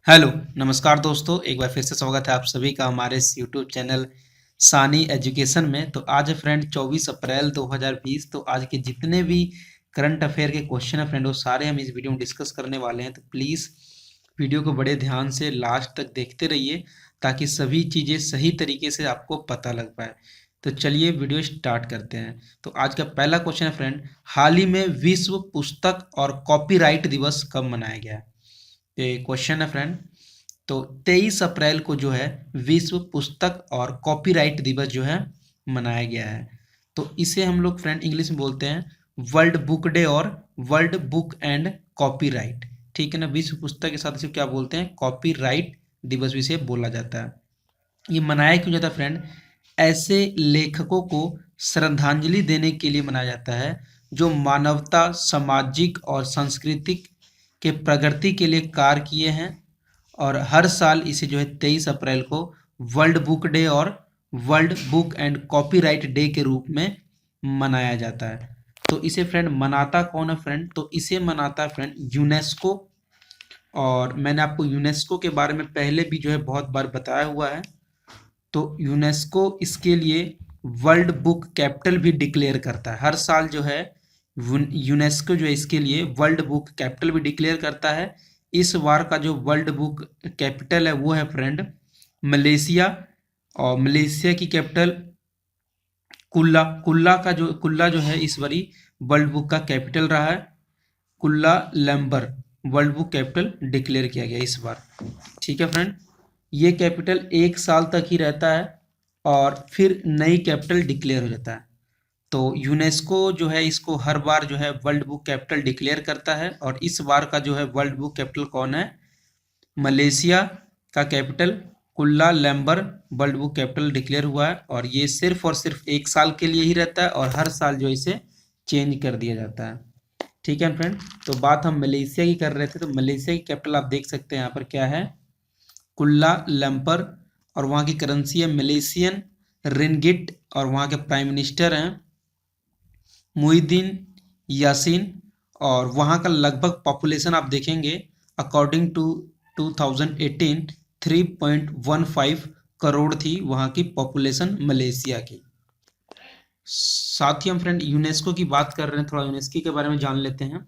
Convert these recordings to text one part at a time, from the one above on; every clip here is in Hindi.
हेलो नमस्कार दोस्तों, एक बार फिर से स्वागत है आप सभी का हमारे इस यूट्यूब चैनल सानी एजुकेशन में। तो आज है फ्रेंड 24 अप्रैल 2020। तो आज के जितने भी करंट अफेयर के क्वेश्चन है फ्रेंड, वो सारे हम इस वीडियो में डिस्कस करने वाले हैं। तो प्लीज़ वीडियो को बड़े ध्यान से लास्ट तक देखते रहिए ताकि सभी चीज़ें सही तरीके से आपको पता लग पाए। तो चलिए वीडियो स्टार्ट करते हैं। तो आज का पहला क्वेश्चन है फ्रेंड, हाल ही में विश्व पुस्तक और कॉपीराइट दिवस कब मनाया गया है? ये क्वेश्चन है फ्रेंड। तो 23 अप्रैल को जो है विश्व पुस्तक और कॉपीराइट दिवस जो है मनाया गया है। तो इसे हम लोग फ्रेंड इंग्लिश में बोलते हैं वर्ल्ड बुक डे और वर्ल्ड बुक एंड कॉपीराइट। ठीक है ना, विश्व पुस्तक के साथ इसे क्या बोलते हैं, कॉपीराइट दिवस भी इसे बोला जाता है। ये मनाया क्यों जाता है फ्रेंड? ऐसे लेखकों को श्रद्धांजलि देने के लिए मनाया जाता है जो मानवता, सामाजिक और सांस्कृतिक के प्रगति के लिए कार्य किए हैं। और हर साल इसे जो है 23 अप्रैल को वर्ल्ड बुक डे और world book and copyright day के रूप में मनाया जाता है। तो इसे फ्रेंड मनाता कौन है फ्रेंड? तो इसे मनाता है फ्रेंड यूनेस्को। और मैंने आपको यूनेस्को के बारे में पहले भी जो है बहुत बार बताया हुआ है। तो यूनेस्को इसके लिए वर्ल्ड बुक कैपिटल भी डिक्लेयर करता है। हर साल जो है यूनेस्को जो है इसके लिए वर्ल्ड बुक कैपिटल भी डिक्लेयर करता है। इस बार का जो वर्ल्ड बुक कैपिटल है वो है फ्रेंड मलेशिया। और मलेशिया की कैपिटल कुल्ला कुल्ला जो है इस बारी वर्ल्ड बुक का कैपिटल रहा है। कुल्ला lumbar world book capital declare किया गया इस बार। ठीक है फ्रेंड, ये कैपिटल 1 साल तक ही रहता है और फिर नई कैपिटल डिक्लेयर हो जाता है। तो यूनेस्को जो है इसको हर बार जो है वर्ल्ड बुक कैपिटल डिक्लेयर करता है। और इस बार का जो है वर्ल्ड बुक कैपिटल कौन है? मलेशिया का कैपिटल कुल्ला lumbar world book capital declare हुआ है। और ये सिर्फ और सिर्फ 1 साल के लिए ही रहता है और हर साल जो इसे चेंज कर दिया जाता है। ठीक है फ्रेंड, तो बात हम मलेशिया की कर रहे थे। तो मलेशिया की कैपिटल आप देख सकते हैं यहाँ पर क्या है, कुल्ला लम्पर। और वहाँ की करेंसी है मलेशियन रिंगिट। और वहाँ के प्राइम मिनिस्टर हैं मुहिद्दीन यासीन। और वहाँ का लगभग पॉपुलेशन आप देखेंगे अकॉर्डिंग टू 2018 3.15 करोड़ थी वहाँ की पॉपुलेशन मलेशिया की। साथ ही हम फ्रेंड यूनेस्को की बात कर रहे हैं, थोड़ा यूनेस्को के बारे में जान लेते हैं।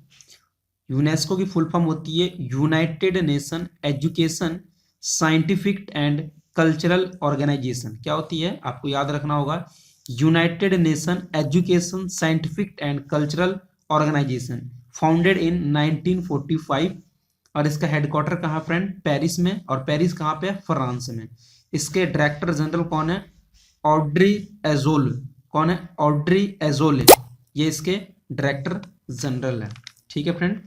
यूनेस्को की फुल फॉर्म होती है United Nation Education Scientific and Cultural Organization. क्या होती है आपको याद रखना होगा, United Nation Education Scientific and Cultural Organization, founded in 1945। और इसका हेडक्वार्टर कहाँ फ्रेंड? पेरिस में। और पेरिस कहाँ पे है? फ्रांस में। इसके डायरेक्टर जनरल कौन है? Audrey azole. कौन है? ऑड्री एजोले, ये इसके डायरेक्टर जनरल है। ठीक है फ्रेंड,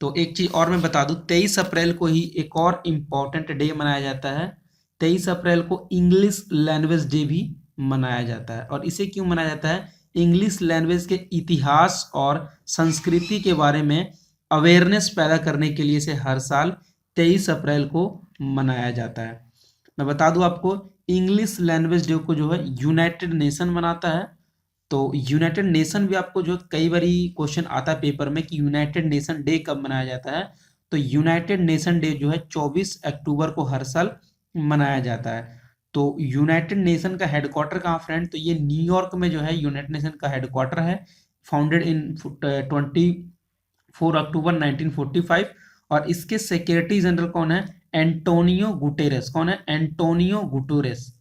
तो एक चीज और मैं बता दूं, 23 अप्रैल को ही एक और इम्पॉर्टेंट डे मनाया जाता है। 23 अप्रैल को इंग्लिश लैंग्वेज डे भी मनाया जाता है। और इसे क्यों मनाया जाता है? इंग्लिश लैंग्वेज के इतिहास और संस्कृति के बारे में अवेयरनेस पैदा करने के लिए इसे हर साल 23 अप्रैल को मनाया जाता है। मैं बता दूं आपको, इंग्लिश लैंग्वेज डे को जो है यूनाइटेड नेशन मनाता है। तो यूनाइटेड नेशन भी आपको जो कई बार क्वेश्चन आता है पेपर में कि यूनाइटेड नेशन डे कब मनाया जाता है। तो यूनाइटेड नेशन डे जो है 24 अक्टूबर को हर साल मनाया जाता है। तो यूनाइटेड नेशन का हेडक्वार्टर कहाँ फ्रेंड? तो ये न्यूयॉर्क में जो है यूनाइटेड नेशन का हेडक्वार्टर है, फाउंडेड इन 24 अक्टूबर 1945। और इसके सेक्रेटरी जनरल कौन है? Antonio Guterres. कौन है? Antonio Guterres.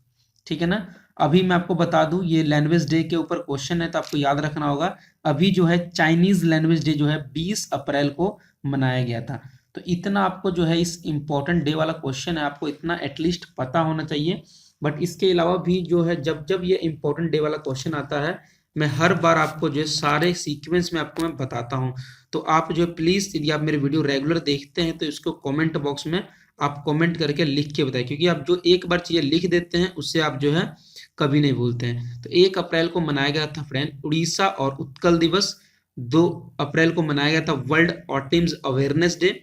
ठीक है ना। अभी मैं आपको बता दूं, ये लैंग्वेज डे के ऊपर क्वेश्चन है तो आपको याद रखना होगा। अभी जो है चाइनीज लैंग्वेज डे जो है 20 अप्रैल को मनाया गया था। तो इतना आपको जो है इस इंपॉर्टेंट डे वाला क्वेश्चन है आपको इतना एटलीस्ट पता होना चाहिए। बट इसके अलावा भी जो है जब जब ये इंपॉर्टेंट डे वाला क्वेश्चन आता है, मैं हर बार आपको जो है सारे सीक्वेंस में आपको मैं बताता हूँ। तो आप जो है प्लीज, यदि आप मेरे वीडियो रेगुलर देखते हैं तो इसको कमेंट बॉक्स में आप कमेंट करके लिख के बताएं, क्योंकि आप जो एक बार चीजें लिख देते हैं उससे आप जो है कभी नहीं भूलते हैं। तो 1 अप्रैल को मनाया गया था फ्रेंड उड़ीसा और उत्कल दिवस। 2 अप्रैल को मनाया गया था वर्ल्ड ऑटिज्म अवेयरनेस डे।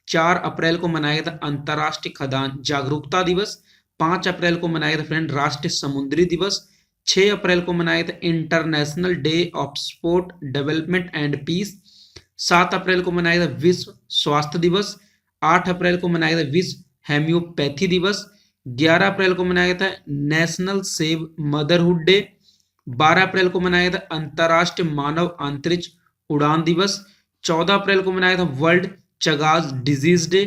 4 अप्रैल को मनाया गया था अंतर्राष्ट्रीय खदान जागरूकता दिवस। 5 अप्रैल को मनाया गया था फ्रेंड राष्ट्रीय समुद्री दिवस। 6 अप्रैल को मनाया गया था International Day of Sport Development and Peace. 7 अप्रैल को मनाया गया था विश्व स्वास्थ्य दिवस। 8 अप्रैल को मनाया गया था विश्व हेम्योपैथी दिवस। 11 अप्रैल को मनाया गया था नेशनल सेव मदरहुड डे। 12 अप्रैल को मनाया गया था अंतर्राष्ट्रीय मानव अंतरिक्ष उड़ान दिवस। 14 अप्रैल को मनाया गया था वर्ल्ड चगास डिजीज डे।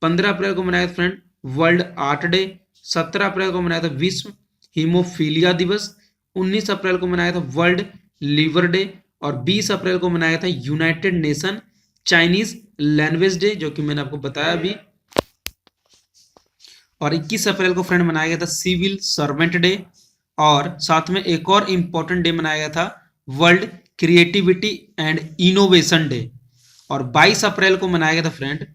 15 अप्रैल को मनाया गया फ्रेंड वर्ल्ड आर्ट डे। 17 अप्रैल को मनाया था विश्व हीमोफीलिया दिवस। 19 अप्रैल को मनाया था वर्ल्ड लिवर डे। और 20 अप्रैल को मनाया था United nation Chinese language day, जो कि मैंने आपको बताया अभी। और 21 अप्रैल को फ्रेंड मनाया गया था सिविल सर्वेंट डे। और साथ में एक और इंपॉर्टेंट डे मनाया गया था world creativity and innovation day. और 22 अप्रैल को मनाया गया था फ्रेंड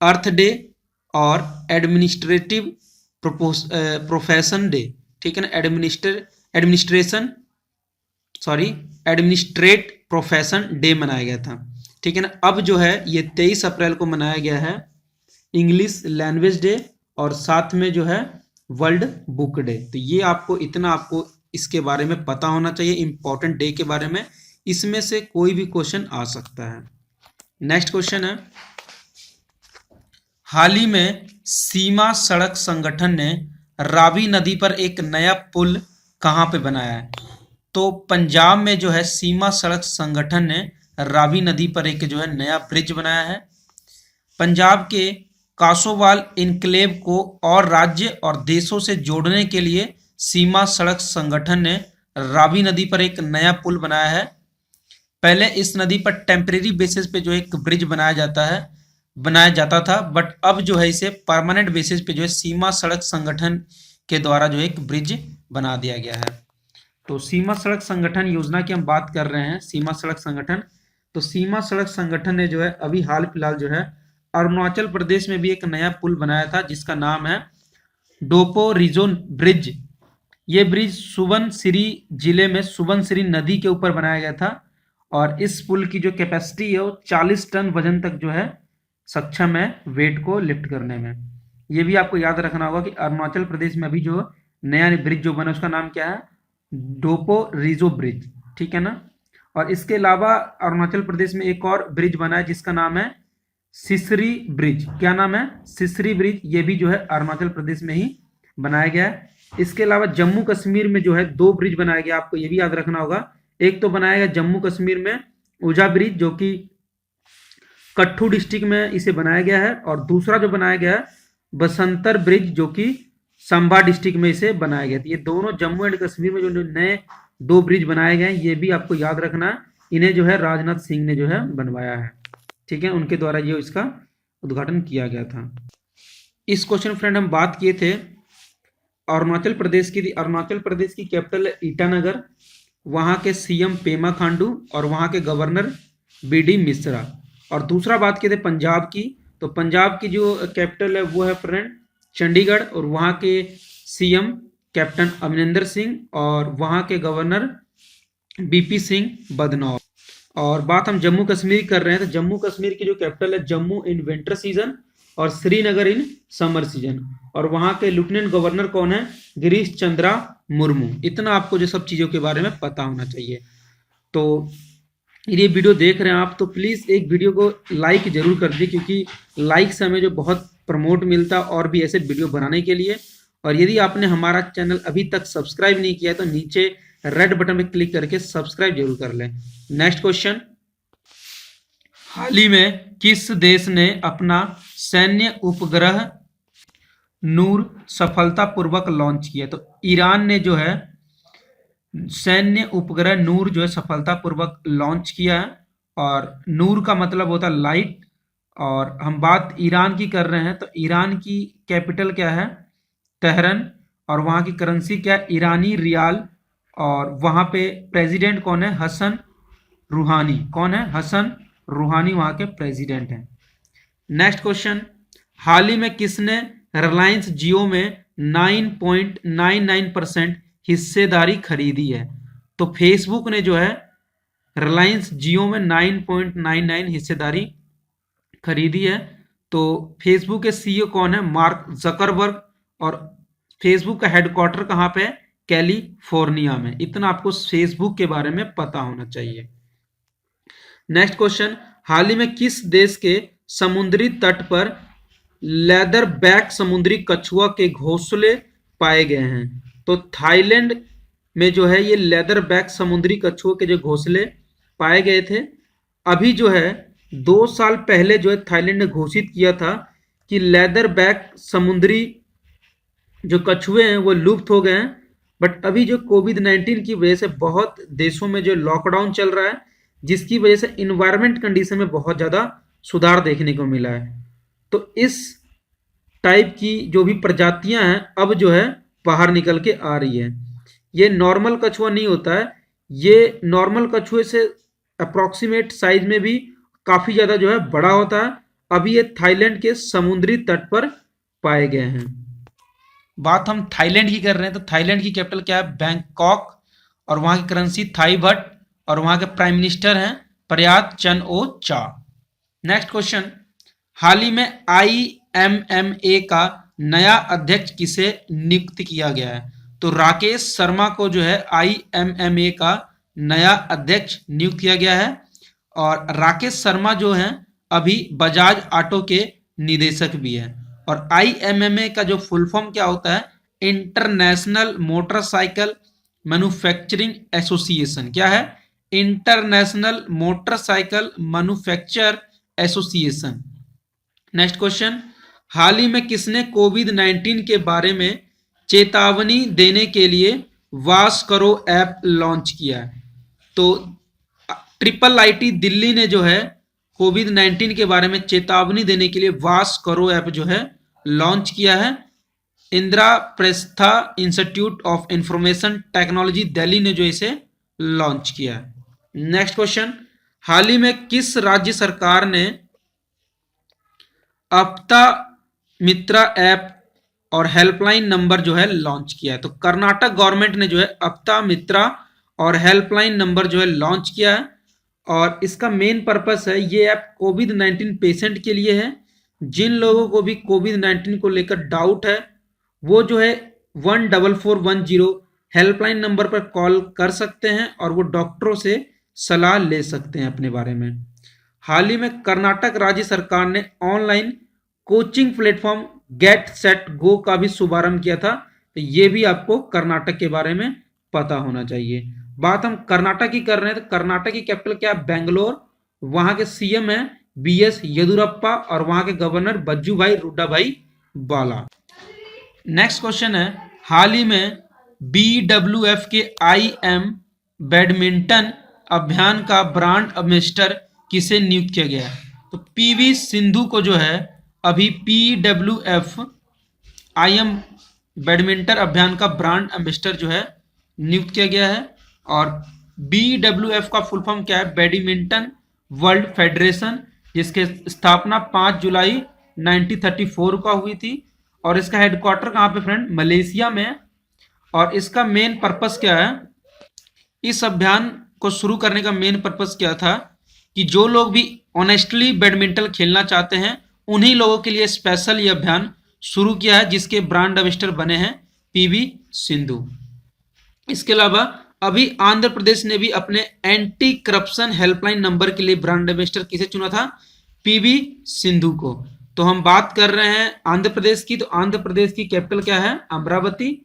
अर्थ डे और एडमिनिस्ट्रेटिव प्रोफेशन डे। ठीक है ना, एडमिनिस्ट्रेट प्रोफेशन डे मनाया गया था। ठीक है ना। अब जो है ये 23 अप्रैल को मनाया गया है इंग्लिश लैंग्वेज डे और साथ में जो है वर्ल्ड बुक डे। तो ये आपको इतना आपको इसके बारे में पता होना चाहिए इंपॉर्टेंट डे के बारे में। इसमें से कोई भी क्वेश्चन आ सकता है। नेक्स्ट क्वेश्चन है, हाल ही में सीमा सड़क संगठन ने रावी नदी पर एक नया पुल कहां पे बनाया है? तो पंजाब में जो है सीमा सड़क संगठन ने रावी नदी पर एक जो है नया ब्रिज बनाया है। पंजाब के कासोवाल इनक्लेव को और राज्य और देशों से जोड़ने के लिए सीमा सड़क संगठन ने रावी नदी पर एक नया पुल बनाया है। पहले इस नदी पर टेम्परेरी बेसिस पे जो एक ब्रिज बनाया जाता था, बट अब जो है इसे परमानेंट बेसिस पे जो है सीमा सड़क संगठन के द्वारा जो है एक ब्रिज बना दिया गया है। तो सीमा सड़क संगठन योजना की हम बात कर रहे हैं। सीमा सड़क संगठन, तो सीमा सड़क संगठन ने जो है अभी हाल फिलहाल जो है अरुणाचल प्रदेश में भी एक नया पुल बनाया था जिसका नाम है डोपो रिजो ब्रिज। ये ब्रिज सुबनसिरी जिले में सुबनसिरी नदी के ऊपर बनाया गया था और इस पुल की जो कैपेसिटी है वो 40 टन वजन तक जो है सक्षम है वेट को लिफ्ट करने में। ये भी आपको याद रखना होगा कि अरुणाचल प्रदेश में अभी जो नया ब्रिज जो बना उसका नाम क्या है, डोपो रिजो ब्रिज। ठीक है ना। और इसके अलावा अरुणाचल प्रदेश में एक और ब्रिज बना है जिसका नाम है सिसरी ब्रिज। क्या नाम है? सिसरी ब्रिज। ये भी जो है अरुणाचल प्रदेश में ही बनाया गया है। इसके अलावा जम्मू कश्मीर में जो है 2 ब्रिज बनाया गया, आपको ये भी याद रखना होगा। एक तो बनाया गया जम्मू कश्मीर में उजा ब्रिज जो कि कठ्ठू डिस्ट्रिक्ट में इसे बनाया गया है, और दूसरा जो बनाया गया है बसंतर ब्रिज जो कि संबा डिस्ट्रिक्ट में इसे बनाया गया। ये दोनों जम्मू एंड कश्मीर में जो नए 2 ब्रिज बनाए गए हैं ये भी आपको याद रखना है। इन्हें जो है राजनाथ सिंह ने जो है बनवाया है। ठीक है, उनके द्वारा ये इसका उद्घाटन किया गया था। इस क्वेश्चन फ्रेंड हम बात किए थे अरुणाचल प्रदेश की। अरुणाचल प्रदेश की कैपिटल है ईटानगर, वहाँ के सीएम पेमा खांडू और वहाँ के गवर्नर बीडी मिश्रा। और दूसरा बात किए थे पंजाब की, तो पंजाब की जो कैपिटल है वो है फ्रेंड चंडीगढ़ और वहाँ के सीएम कैप्टन अमरिंदर सिंह और वहाँ के गवर्नर बीपी सिंह बदनौर। और बात हम जम्मू कश्मीर कर रहे हैं तो जम्मू कश्मीर की जो कैपिटल है जम्मू इन विंटर सीजन और श्रीनगर इन समर सीजन। और वहाँ के लेफ्टिनेंट गवर्नर कौन है? गिरीश चंद्रा मुर्मू। इतना आपको जो सब चीज़ों के बारे में पता होना चाहिए। तो ये वीडियो देख रहे हैं आप तो प्लीज़ एक वीडियो को लाइक जरूर कर दीजिए, क्योंकि लाइक से हमें जो बहुत प्रमोट मिलता है और भी ऐसे वीडियो बनाने के लिए। और यदि आपने हमारा चैनल अभी तक सब्सक्राइब नहीं किया है तो नीचे रेड बटन पर क्लिक करके सब्सक्राइब जरूर कर लें। नेक्स्ट क्वेश्चन, हाल ही में किस देश ने अपना सैन्य उपग्रह नूर सफलतापूर्वक लॉन्च किया? तो ईरान ने जो है सैन्य उपग्रह नूर जो है सफलतापूर्वक लॉन्च किया है। और नूर का मतलब होता है लाइट। और हम बात ईरान की कर रहे हैं तो ईरान की कैपिटल क्या है? तेहरान। और वहाँ की करेंसी क्या है? ईरानी रियाल। और वहाँ पे प्रेसिडेंट कौन है? हसन रूहानी। कौन है? हसन रूहानी वहाँ के प्रेसिडेंट हैं। नेक्स्ट क्वेश्चन, हाल ही में किसने रिलायंस जियो में 9.99% हिस्सेदारी खरीदी है? तो फेसबुक ने जो है रिलायंस जियो में 9.99 हिस्सेदारी खरीदी है। तो फेसबुक के सीईओ कौन है? Mark Zuckerberg. और फेसबुक का हेडक्वार्टर कहाँ पे है? कैलिफोर्निया में। इतना आपको फेसबुक के बारे में पता होना चाहिए। नेक्स्ट क्वेश्चन, हाल ही में किस देश के समुद्री तट पर लेदर बैक समुद्री कछुआ के घोंसले पाए गए हैं? तो थाईलैंड में जो है ये लेदर बैक समुद्री कछुआ के जो घोंसले पाए गए थे। अभी जो है 2 साल पहले जो है थाईलैंड ने घोषित किया था कि लेदर बैक समुद्री जो कछुए हैं वो लुप्त हो गए हैं। बट अभी जो कोविड-19 की वजह से बहुत देशों में जो लॉकडाउन चल रहा है, जिसकी वजह से इन्वायरमेंट कंडीशन में बहुत ज़्यादा सुधार देखने को मिला है। तो इस टाइप की जो भी प्रजातियां हैं अब जो है बाहर निकल के आ रही है। ये नॉर्मल कछुआ नहीं होता है, ये नॉर्मल कछुए से अप्रॉक्सीमेट साइज में भी काफ़ी ज़्यादा जो है बड़ा होता है। अभी ये थाईलैंड के समुद्री तट पर पाए गए हैं। बात हम थाईलैंड की कर रहे हैं तो थाईलैंड की कैपिटल क्या है? बैंकॉक। और वहाँ की करेंसी थाई बट और वहाँ के प्राइम मिनिस्टर हैं प्रयात चन ओ चा। नेक्स्ट क्वेश्चन, हाल ही में IMMA का नया अध्यक्ष किसे नियुक्त किया गया है? तो राकेश शर्मा को जो है IMMA का नया अध्यक्ष नियुक्त किया गया है। और राकेश शर्मा जो हैं अभी बजाज ऑटो के निदेशक भी हैं। और IMMA का जो फुल फॉर्म क्या होता है? International motorcycle manufacturing association. क्या है? International motorcycle manufacture association. Next question, हाल ही में किसने कोविड-19 के बारे में चेतावनी देने के लिए वाश करो ऐप लॉन्च किया है? तो IIIT दिल्ली ने जो है कोविड-19 के बारे में चेतावनी देने के लिए वाश करो ऐप जो है लॉन्च किया है। Indraprastha institute of information technology Delhi ने जो इसे लॉन्च किया है। नेक्स्ट क्वेश्चन, हाल ही में किस राज्य सरकार ने अपता मित्रा ऐप और हेल्पलाइन नंबर जो है लॉन्च किया है? तो कर्नाटक गवर्नमेंट ने जो है अपता मित्रा और हेल्पलाइन नंबर जो है लॉन्च किया है। और इसका मेन पर्पस है, ये ऐप कोविड-19 पेशेंट के लिए है। जिन लोगों को भी कोविड-19 को लेकर डाउट है वो जो है 14410 हेल्पलाइन नंबर पर कॉल कर सकते हैं और वो डॉक्टरों से सलाह ले सकते हैं अपने बारे में। हाल ही में कर्नाटक राज्य सरकार ने online coaching platform get set go का भी शुभारंभ किया था। तो ये भी आपको कर्नाटक के बारे में पता होना चाहिए। बात हम कर्नाटक की कर रहे हैं तो कर्नाटक की कैपिटल क्या है? बेंगलोर। वहां के CM है BS येदुरप्पा और वहां के गवर्नर बज्जूभाई रुड्डाभाई बाला। नेक्स्ट क्वेश्चन है, हाल ही में BWF के IM बैडमिंटन अभियान का ब्रांड एम्बेसडर किसे नियुक्त किया गया है? तो PV सिंधु को जो है अभी BWF IM बैडमिंटन अभियान का ब्रांड एम्बेसडर जो है नियुक्त किया गया है। और BWF का फुल फॉर्म क्या है? बैडमिंटन वर्ल्ड फेडरेशन, जिसके स्थापना 5 जुलाई 1934 का हुई थी। और इसका हेडक्वार्टर कहाँ पे फ्रेंड? मलेशिया में। और इसका मेन पर्पस क्या है? इस अभियान को शुरू करने का मेन पर्पस क्या था कि जो लोग भी ऑनेस्टली बैडमिंटन खेलना चाहते हैं उन्हीं लोगों के लिए स्पेशल ये अभियान शुरू किया है, जिसके ब्रांड एम्बेसडर बने हैं PV सिंधु। इसके अलावा अभी आंध्र प्रदेश ने भी अपने एंटी करप्शन हेल्पलाइन नंबर के लिए ब्रांड एम्बेसडर किसे चुना था? PV सिंधु को। तो हम बात कर रहे हैं आंध्र प्रदेश की, तो आंध्र प्रदेश की कैपिटल क्या है? अमरावती।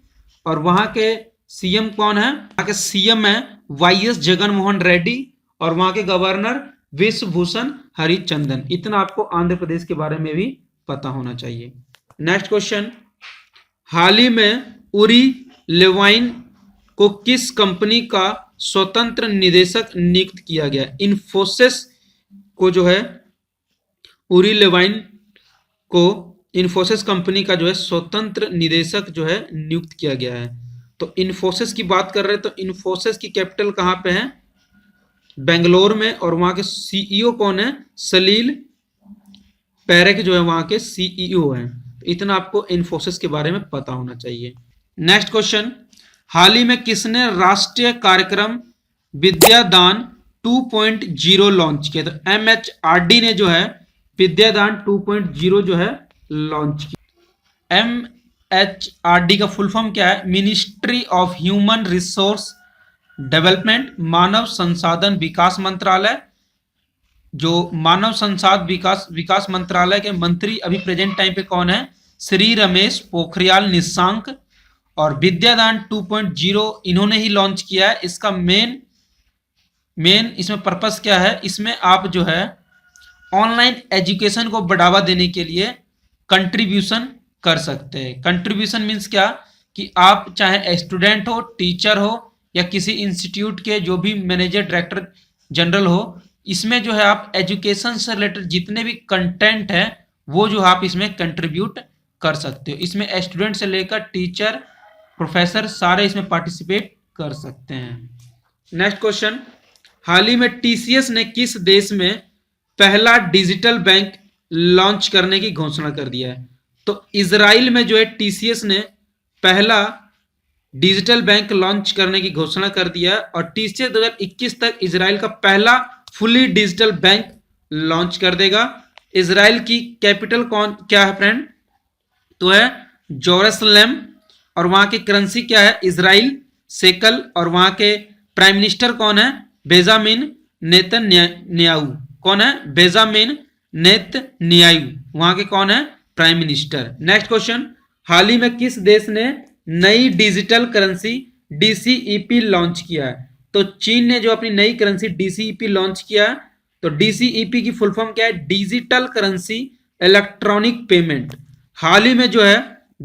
और वहां के CM कौन है? वहां के CM है YS जगनमोहन रेड्डी और वहां के गवर्नर विश्वभूषण हरिचंदन। इतना आपको आंध्र प्रदेश के बारे में भी पता होना चाहिए। नेक्स्ट क्वेश्चन, हाल ही में उरी लेवाइन को किस कंपनी का स्वतंत्र निदेशक नियुक्त किया गया? इन्फोसिस को जो है उरी लेवाइन को इन्फोसिस कंपनी का जो है स्वतंत्र निदेशक जो है नियुक्त किया गया है। तो इन्फोसिस की बात कर रहे हैं तो इन्फोसिस की कैपिटल कहाँ पे है? बेंगलोर में। और वहां के CEO कौन है? सलील पैरेख जो है वहां के CEO हैं। तो इतना आपको इन्फोसिस के बारे में पता होना चाहिए। नेक्स्ट क्वेश्चन, हाल ही में किसने राष्ट्रीय कार्यक्रम विद्यादान 2.0 लॉन्च किया? तो MHRD ने जो है विद्यादान 2.0 जो है लॉन्च किया। MHRD का फुल फॉर्म क्या है? Ministry of human resource development, मानव संसाधन विकास मंत्रालय, जो मानव संसाधन विकास विकास मंत्रालय के मंत्री अभी प्रेजेंट टाइम पे कौन है? श्री रमेश पोखरियाल निशंक। और विद्यादान 2.0 इन्होंने ही लॉन्च किया है। इसका मेन इसमें पर्पस क्या है? इसमें आप जो है ऑनलाइन एजुकेशन को बढ़ावा देने के लिए कंट्रीब्यूशन कर सकते हैं। कंट्रीब्यूशन मीन्स क्या कि आप चाहे स्टूडेंट हो, टीचर हो या किसी इंस्टीट्यूट के जो भी मैनेजर डायरेक्टर जनरल हो, इसमें जो है आप एजुकेशन से रिलेटेड जितने भी कंटेंट है वो जो आप इसमें कंट्रीब्यूट कर सकते हो। इसमें स्टूडेंट से लेकर टीचर, प्रोफेसर सारे इसमें पार्टिसिपेट कर सकते हैं। नेक्स्ट क्वेश्चन, हाल ही में टीसीएस ने किस देश में पहला डिजिटल बैंक लॉन्च करने की घोषणा कर दिया है? तो इजराइल में जो है टीसीएस ने पहला डिजिटल बैंक लॉन्च करने की घोषणा कर दिया है और टीसीएस 2021 तक इजराइल का पहला फुली डिजिटल बैंक लॉन्च कर देगा। इजराइल की कैपिटल क्या है फ्रेंड? तो है जेरूसलम। और वहां की करेंसी क्या है? Israel shackle. और वहां के प्राइम मिनिस्टर कौन है? Benjamin Netanyahu. कौन है? बेंजामिन नेतन्याहू वहां के कौन है? Prime minister. नेक्स्ट क्वेश्चन, हाल ही में किस देश ने नई डिजिटल करेंसी डीसीईपी लॉन्च किया है? तो चीन ने जो अपनी नई करेंसी डीसीईपी लॉन्च किया है। तो डीसीईपी की फुल फॉर्म क्या है? Digital currency electronic payment. हाल ही में जो है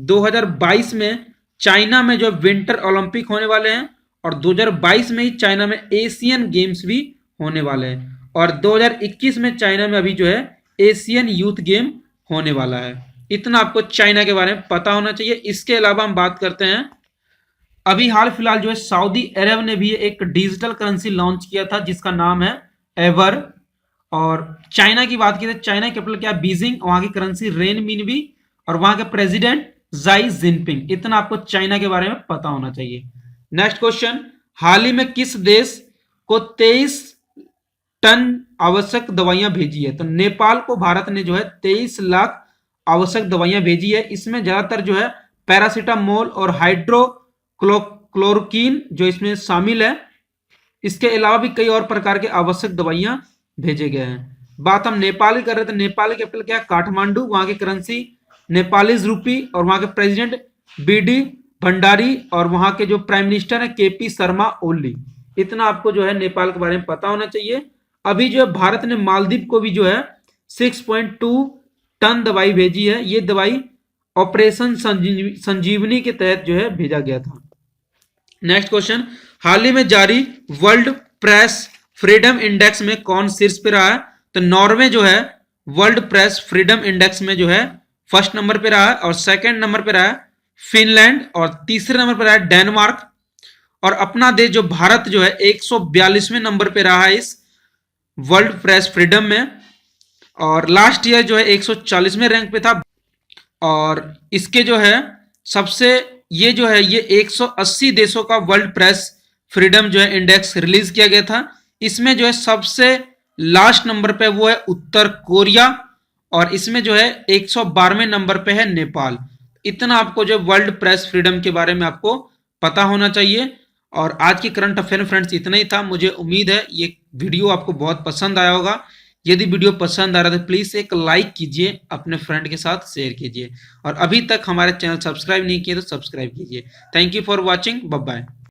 2022 में चाइना में जो विंटर ओलंपिक होने वाले हैं और 2022 में ही चाइना में एशियन गेम्स भी होने वाले हैं और 2021 में चाइना में अभी जो है एशियन यूथ गेम होने वाला है। इतना आपको चाइना के बारे में पता होना चाहिए। इसके अलावा हम बात करते हैं, अभी हाल फिलहाल जो है सऊदी अरब ने भी एक डिजिटल करेंसी लॉन्च किया था जिसका नाम है एवर। और चाइना की बात की तो चाइना कैपिटल क्या? बीजिंग। वहां की करेंसी रेन मिनबी और वहां के प्रेसिडेंट जाई जिनपिंग। इतना आपको चाइना के बारे में पता होना चाहिए। नेक्स्ट क्वेश्चन, हाल ही में किस देश को 23 टन आवश्यक दवाइयां भेजी है? तो नेपाल को भारत ने जो है 23 लाख आवश्यक दवाइयां भेजी है। इसमें ज्यादातर जो है पैरासीटामोल और हाइड्रोक्लोरोक्वीन जो इसमें शामिल है। इसके अलावा भी कई और प्रकार के आवश्यक दवाइयां भेजे गए हैं। बात हम नेपाल की कर रहे थे। नेपाल की कैपिटल क्या? काठमांडू। वहां की करेंसी नेपालीज रूपी और वहां के प्रेसिडेंट बीडी भंडारी और वहां के जो प्राइम मिनिस्टर है केपी शर्मा ओली। इतना आपको जो है नेपाल के बारे में पता होना चाहिए। अभी जो है भारत ने मालदीव को भी जो है 6.2 टन दवाई भेजी है। ये दवाई ऑपरेशन संजीवनी के तहत जो है भेजा गया था। नेक्स्ट क्वेश्चन, हाल ही में जारी वर्ल्ड प्रेस फ्रीडम इंडेक्स में कौन शीर्ष पे रहा है? तो नॉर्वे जो है वर्ल्ड प्रेस फ्रीडम इंडेक्स में जो है फर्स्ट नंबर पे रहा है और सेकंड नंबर पे रहा है फिनलैंड और तीसरे नंबर पे रहा है डेनमार्क। और अपना देश जो भारत जो है 142वें नंबर पे रहा है इस वर्ल्ड प्रेस फ्रीडम में और लास्ट ईयर जो है 140वें रैंक पे था। और इसके जो है सबसे ये जो है ये 180 देशों का वर्ल्ड प्रेस फ्रीडम जो है इंडेक्स रिलीज किया गया था। इसमें जो है सबसे लास्ट नंबर पे वो है उत्तर कोरिया और इसमें जो है 112वें नंबर पे है नेपाल। इतना आपको जो वर्ल्ड प्रेस फ्रीडम के बारे में आपको पता होना चाहिए। और आज की करंट अफेयर फ्रेंड्स इतना ही था। मुझे उम्मीद है ये वीडियो आपको बहुत पसंद आया होगा। यदि वीडियो पसंद आ रहा है तो प्लीज एक लाइक कीजिए, अपने फ्रेंड के साथ शेयर कीजिए और अभी तक हमारे चैनल सब्सक्राइब नहीं किए तो सब्सक्राइब कीजिए। Thank you for watching. Bye bye.